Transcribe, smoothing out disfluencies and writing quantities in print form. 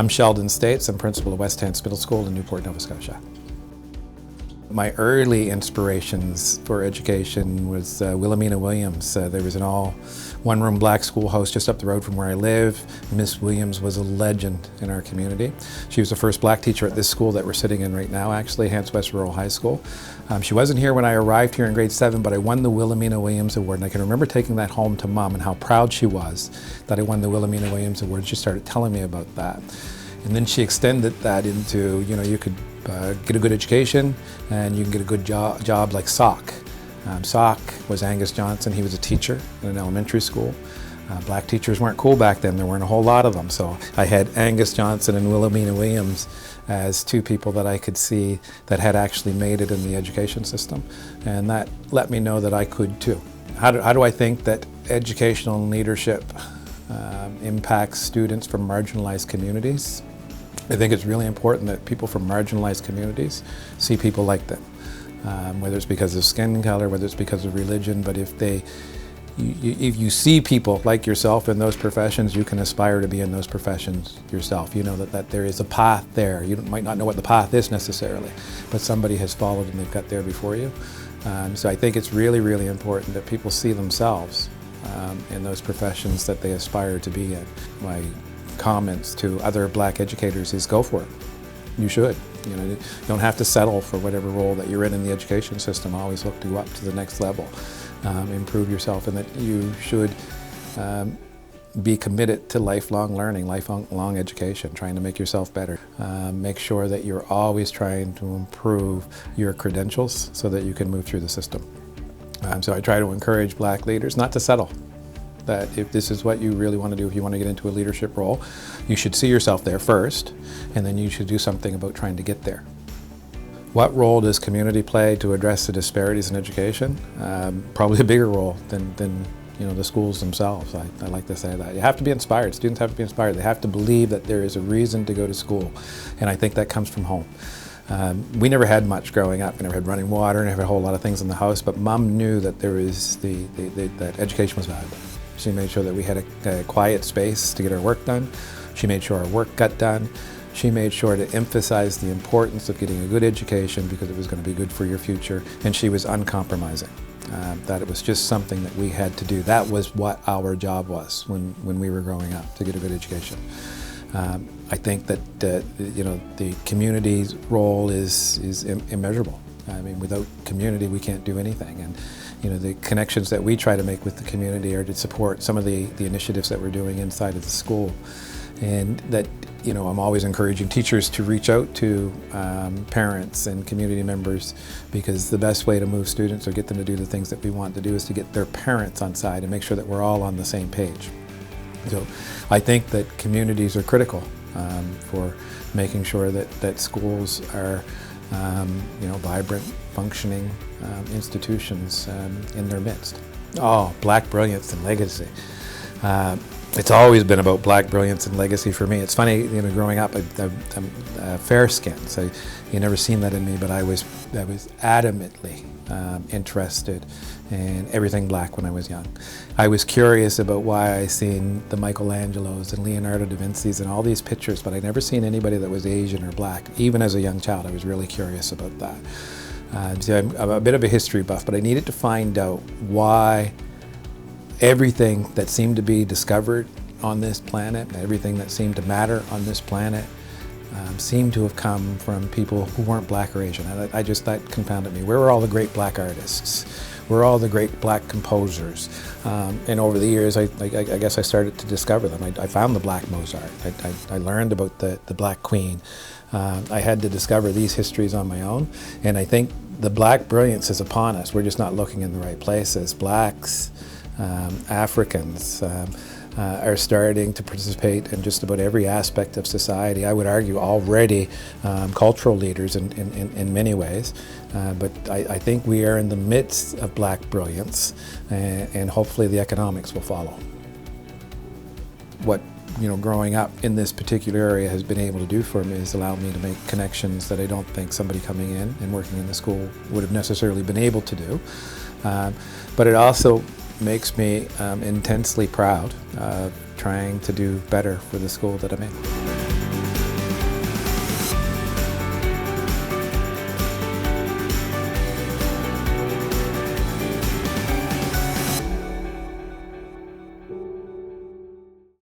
I'm Sheldon States. I'm principal of Hants Middle School in Newport, Nova Scotia. My early inspirations for education was Wilhelmina Williams. There was an all one-room black schoolhouse just up the road from where I live. Miss Williams was a legend in our community. She was the first black teacher at this school that we're sitting in right now, actually, Hants West Rural High School. She wasn't here when I arrived here in grade 7, but I won the Wilhelmina Williams Award, and I can remember taking that home to Mom and how proud she was that I won the Wilhelmina Williams Award. She started telling me about that. And then she extended that into, you could get a good education and you can get a good job like SOC. SOC was Angus Johnson. He was a teacher in an elementary school. Black teachers weren't cool back then. There weren't a whole lot of them. So I had Angus Johnson and Wilhelmina Williams as two people that I could see that had actually made it in the education system. And that let me know that I could too. How do I think that educational leadership impacts students from marginalized communities? I think it's really important that people from marginalized communities see people like them, whether it's because of skin color, whether it's because of religion, but if you see people like yourself in those professions, you can aspire to be in those professions yourself. You know that there is a path there. You might not know what the path is necessarily, but somebody has followed and they've got there before you. So I think it's really, really important that people see themselves in those professions that they aspire to be in. My comments to other black educators is go for it. You should. You don't have to settle for whatever role that you're in the education system. Always look to go up to the next level, improve yourself, and that you should be committed to lifelong learning, lifelong education, trying to make yourself better. Make sure that you're always trying to improve your credentials so that you can move through the system. So I try to encourage black leaders not to settle. That if this is what you really want to do, if you want to get into a leadership role, you should see yourself there first, and then you should do something about trying to get there. What role does community play to address the disparities in education? Probably a bigger role than the schools themselves. I like to say that. You have to be inspired. Students have to be inspired. They have to believe that there is a reason to go to school, and I think that comes from home. We never had much growing up. We never had running water, never had a whole lot of things in the house, but Mom knew that there was that education was valuable. She made sure that we had a quiet space to get our work done. She made sure our work got done. She made sure to emphasize the importance of getting a good education because it was going to be good for your future, and she was uncompromising. That it was just something that we had to do. That was what our job was when we were growing up, to get a good education. I think that the community's role is immeasurable. I mean, without community, we can't do anything. And the connections that we try to make with the community are to support some of the initiatives that we're doing inside of the school. And that, I'm always encouraging teachers to reach out to parents and community members, because the best way to move students or get them to do the things that we want to do is to get their parents on side and make sure that we're all on the same page. So I think that communities are critical for making sure that schools are vibrant, functioning institutions in their midst. Oh, black brilliance and legacy. It's always been about black brilliance and legacy for me. It's funny, growing up, I'm fair skinned, so you never seen that in me, but I was adamantly interested in everything black when I was young. I was curious about why I seen the Michelangelos and Leonardo da Vinci's and all these pictures, but I never seen anybody that was Asian or black. Even as a young child, I was really curious about that. So I'm a bit of a history buff, but I needed to find out why everything that seemed to be discovered on this planet, everything that seemed to matter on this planet, seemed to have come from people who weren't black or Asian. That confounded me. Where were all the great black artists? Where were all the great black composers? And over the years, I guess I started to discover them. I found the black Mozart. I learned about the black Queen. I had to discover these histories on my own, and I think the black brilliance is upon us. We're just not looking in the right places. Blacks, Africans are starting to participate in just about every aspect of society. I would argue already cultural leaders in many ways, but I think we are in the midst of black brilliance, and hopefully the economics will follow. What growing up in this particular area has been able to do for me is allow me to make connections that I don't think somebody coming in and working in the school would have necessarily been able to do. But it also makes me intensely proud of trying to do better for the school that I'm in.